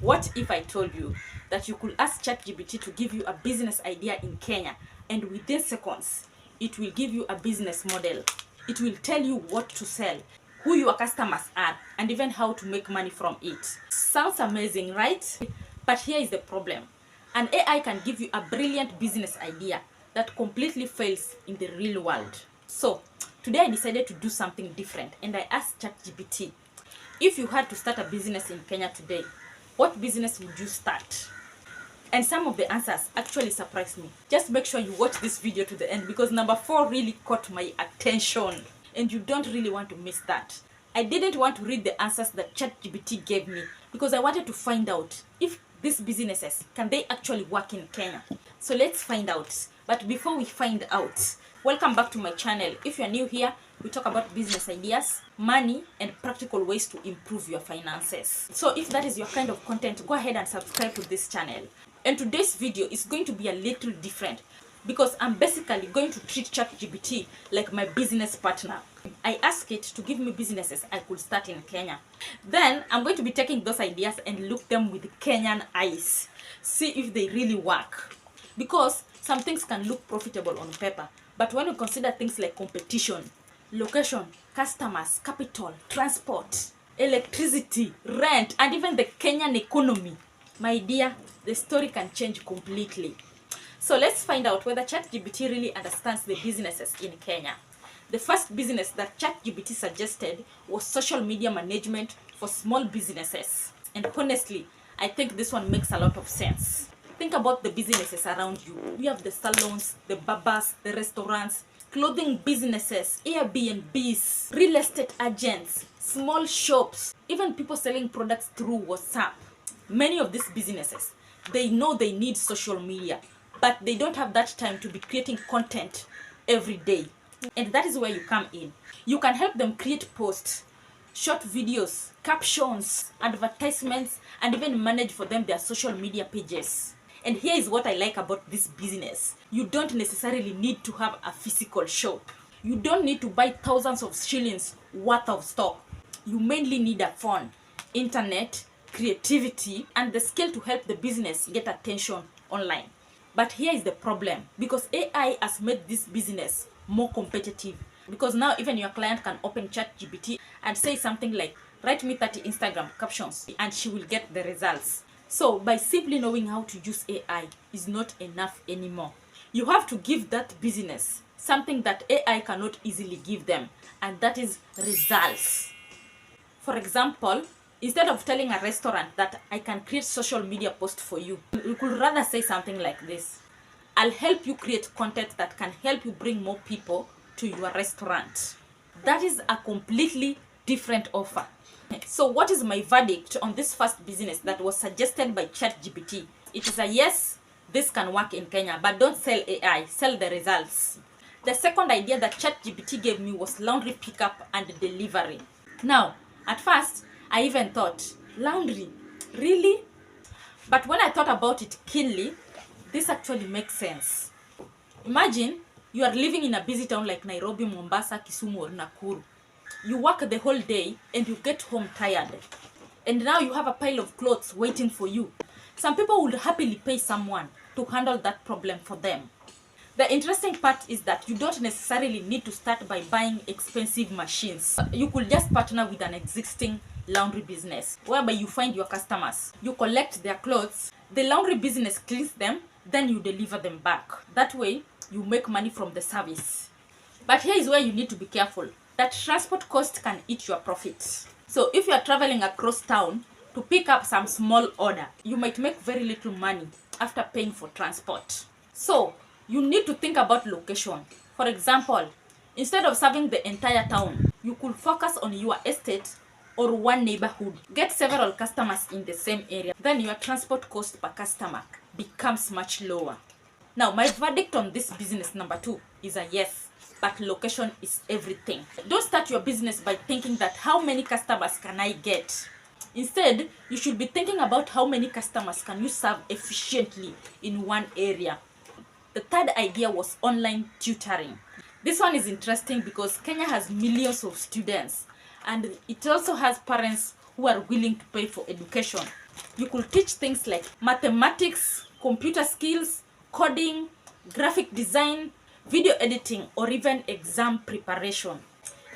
What if I told you that you could ask ChatGPT to give you a business idea in Kenya, and within seconds, it will give you a business model. It will tell you what to sell, who your customers are, and even how to make money from it. Sounds amazing, right? But here is the problem. An AI can give you a brilliant business idea that completely fails in the real world. So, today I decided to do something different, and I asked ChatGPT, if you had to start a business in Kenya today, what business would you start? And some of the answers actually surprised me. Just make sure you watch this video to the end, because number 4 really caught my attention, and you don't really want to miss that. I didn't want to read the answers that ChatGPT gave me because I wanted to find out if these businesses, can they actually work in Kenya? So let's find out. But before we find out, welcome back to my channel. If you're new here, we talk about business ideas, money, and practical ways to improve your finances. So if that is your kind of content, go ahead and subscribe to this channel. And today's video is going to be a little different because I'm basically going to treat ChatGPT like my business partner. I ask it to give me businesses I could start in Kenya. Then I'm going to be taking those ideas and look them with Kenyan eyes. See if they really work. Because some things can look profitable on paper, but when you consider things like competition, location, customers, capital, transport, electricity, rent, and even the Kenyan economy, my dear, the story can change completely. So let's find out whether ChatGPT really understands the businesses in Kenya. The first business that ChatGPT suggested was social media management for small businesses. And honestly, I think this one makes a lot of sense. Think about the businesses around you. We have the salons, the barbers, the restaurants, clothing businesses, Airbnbs, real estate agents, small shops, even people selling products through WhatsApp. Many of these businesses, they know they need social media, but they don't have that time to be creating content every day. And that is where you come in. You can help them create posts, short videos, captions, advertisements, and even manage for them their social media pages. And here is what I like about this business. You don't necessarily need to have a physical shop. You don't need to buy thousands of shillings worth of stock. You mainly need a phone, internet, creativity, and the skill to help the business get attention online. But here is the problem, because AI has made this business more competitive. Because now even your client can open ChatGPT and say something like, write me 30 Instagram captions, and she will get the results. So by simply knowing how to use AI is not enough anymore. You have to give that business something that AI cannot easily give them, and that is results. For example, instead of telling a restaurant that I can create social media posts for you, you could rather say something like this: I'll help you create content that can help you bring more people to your restaurant. That is a completely different offer. So what is my verdict on this first business that was suggested by ChatGPT? It is a yes, this can work in Kenya, but don't sell AI, sell the results. The second idea that ChatGPT gave me was laundry pickup and delivery. Now, at first, I even thought, laundry? Really? But when I thought about it keenly, this actually makes sense. Imagine you are living in a busy town like Nairobi, Mombasa, Kisumu, or Nakuru. You work the whole day and you get home tired. And now you have a pile of clothes waiting for you. Some people would happily pay someone to handle that problem for them. The interesting part is that you don't necessarily need to start by buying expensive machines. You could just partner with an existing laundry business, whereby you find your customers, you collect their clothes, the laundry business cleans them, then you deliver them back. That way, you make money from the service. But here is where you need to be careful, that transport cost can eat your profits. So if you are traveling across town to pick up some small order, you might make very little money after paying for transport. So you need to think about location. For example, instead of serving the entire town, you could focus on your estate or one neighborhood. Get several customers in the same area. Then your transport cost per customer becomes much lower. Now, my verdict on this business number 2 is a yes, but location is everything. Don't start your business by thinking that how many customers can I get? Instead, you should be thinking about how many customers can you serve efficiently in one area. The third idea was online tutoring. This one is interesting because Kenya has millions of students, and it also has parents who are willing to pay for education. You could teach things like mathematics, computer skills, coding, graphic design, video editing, or even exam preparation.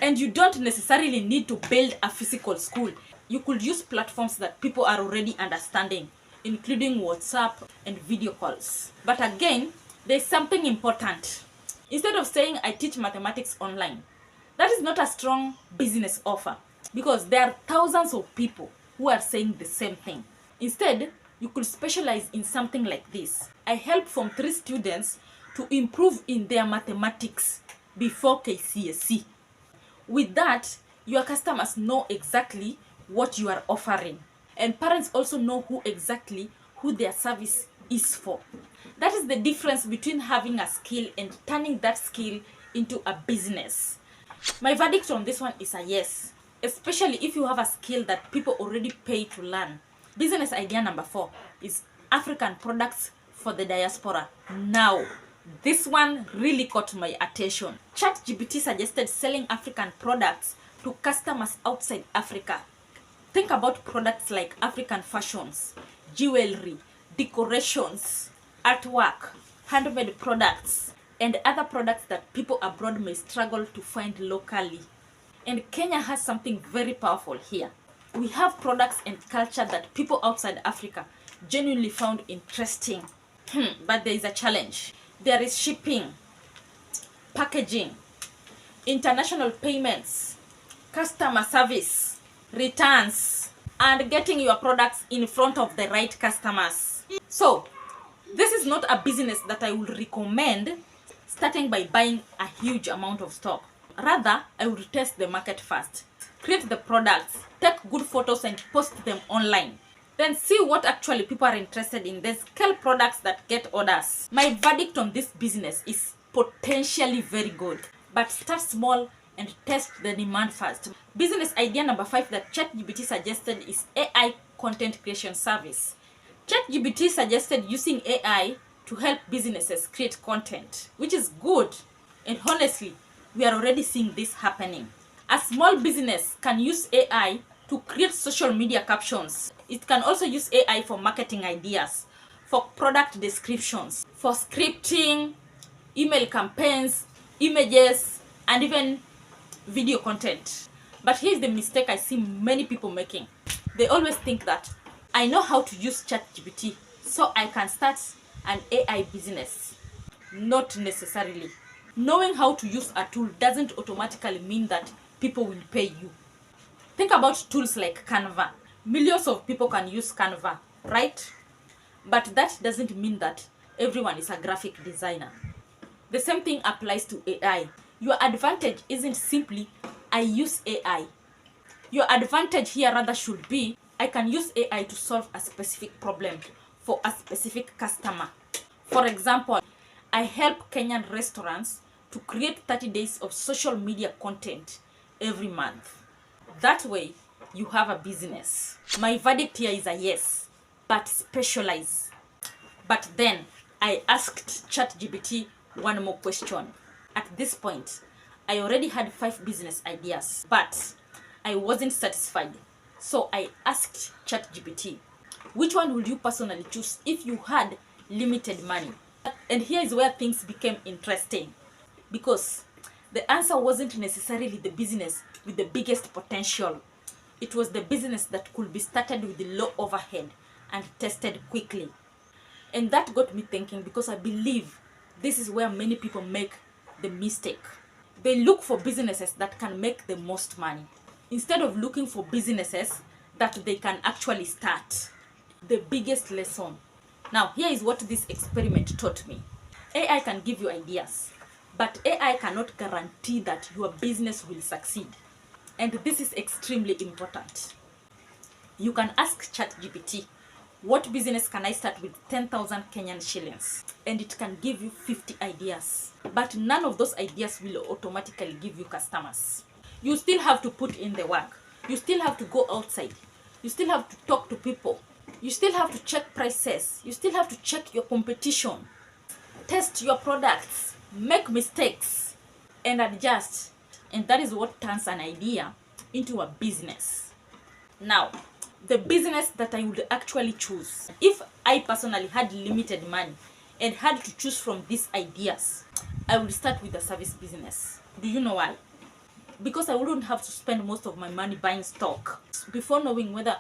And you don't necessarily need to build a physical school. You could use platforms that people are already understanding, including WhatsApp and video calls. But again, there's something important. Instead of saying I teach mathematics online, that is not a strong business offer, because there are thousands of people who are saying the same thing. Instead, you could specialize in something like this. I help Form 3 students to improve in their mathematics before KCSE. With that, your customers know exactly what you are offering. And parents also know who their service is for. That is the difference between having a skill and turning that skill into a business. My verdict on this one is a yes, especially if you have a skill that people already pay to learn. Business idea number 4 is African products for the diaspora. Now, this one really caught my attention. ChatGPT suggested selling African products to customers outside Africa. Think about products like African fashions, jewelry, decorations, artwork, handmade products, and other products that people abroad may struggle to find locally. And Kenya has something very powerful here. We have products and culture that people outside Africa genuinely found interesting. But there is a challenge. There is shipping, packaging, international payments, customer service, returns, and getting your products in front of the right customers. So, this is not a business that I would recommend starting by buying a huge amount of stock. Rather, I would test the market first. Create the products, take good photos and post them online. Then see what actually people are interested in. Then scale products that get orders. My verdict on this business is potentially very good. But start small and test the demand first. Business idea number 5 that ChatGPT suggested is AI content creation service. ChatGPT suggested using AI to help businesses create content, which is good. And honestly, we are already seeing this happening. A small business can use AI to create social media captions. It can also use AI for marketing ideas, for product descriptions, for scripting, email campaigns, images, and even video content. But here's the mistake I see many people making. They always think that I know how to use ChatGPT, so I can start an AI business. Not necessarily. Knowing how to use a tool doesn't automatically mean that people will pay you. Think about tools like Canva. Millions of people can use Canva, right? But that doesn't mean that everyone is a graphic designer. The same thing applies to AI. Your advantage isn't simply, I use AI. Your advantage here rather should be, I can use AI to solve a specific problem for a specific customer. For example, I help Kenyan restaurants to create 30 days of social media content every month. That way, you have a business. My verdict here is a yes, but specialize. But then, I asked ChatGPT one more question. At this point, I already had 5 business ideas, but I wasn't satisfied. So I asked ChatGPT, which one would you personally choose if you had limited money? And here is where things became interesting, because the answer wasn't necessarily the business with the biggest potential. It was the business that could be started with the low overhead and tested quickly. And that got me thinking, because I believe this is where many people make the mistake. They look for businesses that can make the most money, instead of looking for businesses that they can actually start. The biggest lesson. Now, here is what this experiment taught me. AI can give you ideas, but AI cannot guarantee that your business will succeed. And this is extremely important. You can ask ChatGPT, what business can I start with 10,000 Kenyan shillings? And it can give you 50 ideas. But none of those ideas will automatically give you customers. You still have to put in the work. You still have to go outside. You still have to talk to people. You still have to check prices. You still have to check your competition. Test your products. Make mistakes. And adjust. And that is what turns an idea into a business. Now, the business that I would actually choose. If I personally had limited money and had to choose from these ideas, I would start with a service business. Do you know why? Because I wouldn't have to spend most of my money buying stock. Before knowing whether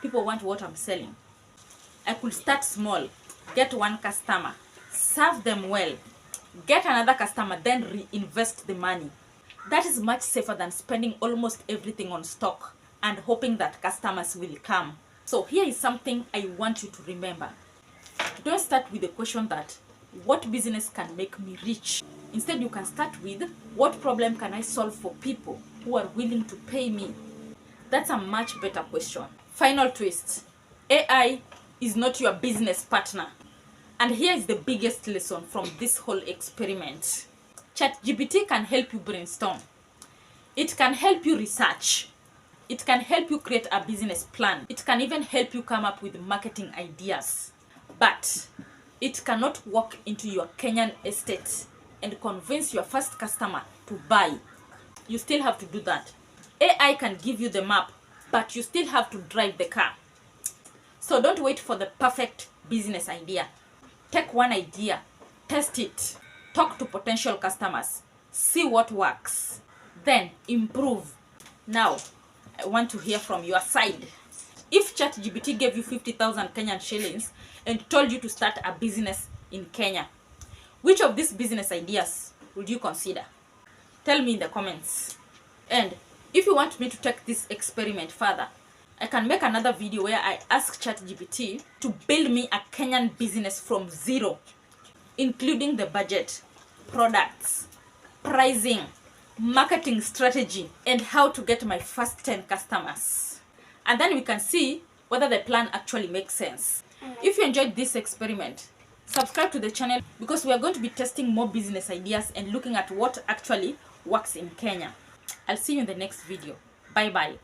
people want what I'm selling, I could start small, get one customer, serve them well, get another customer, then reinvest the money. That is much safer than spending almost everything on stock and hoping that customers will come. So here is something I want you to remember. Don't start with the question that, what business can make me rich? Instead, you can start with, what problem can I solve for people who are willing to pay me? That's a much better question. Final twist. AI is not your business partner. And here is the biggest lesson from this whole experiment. ChatGPT can help you brainstorm. It can help you research. It can help you create a business plan. It can even help you come up with marketing ideas. But it cannot walk into your Kenyan estate and convince your first customer to buy. You still have to do that. AI can give you the map, but you still have to drive the car. So don't wait for the perfect business idea. Take one idea, test it, talk to potential customers, see what works, then improve. Now, I want to hear from your side. If ChatGPT gave you 50,000 Kenyan shillings and told you to start a business in Kenya, which of these business ideas would you consider? Tell me in the comments. And if you want me to take this experiment further, I can make another video where I ask ChatGPT to build me a Kenyan business from zero, including the budget, products, pricing, marketing strategy, and how to get my first 10 customers. And then we can see whether the plan actually makes sense. If you enjoyed this experiment, subscribe to the channel because we are going to be testing more business ideas and looking at what actually works in Kenya. I'll see you in the next video. Bye bye.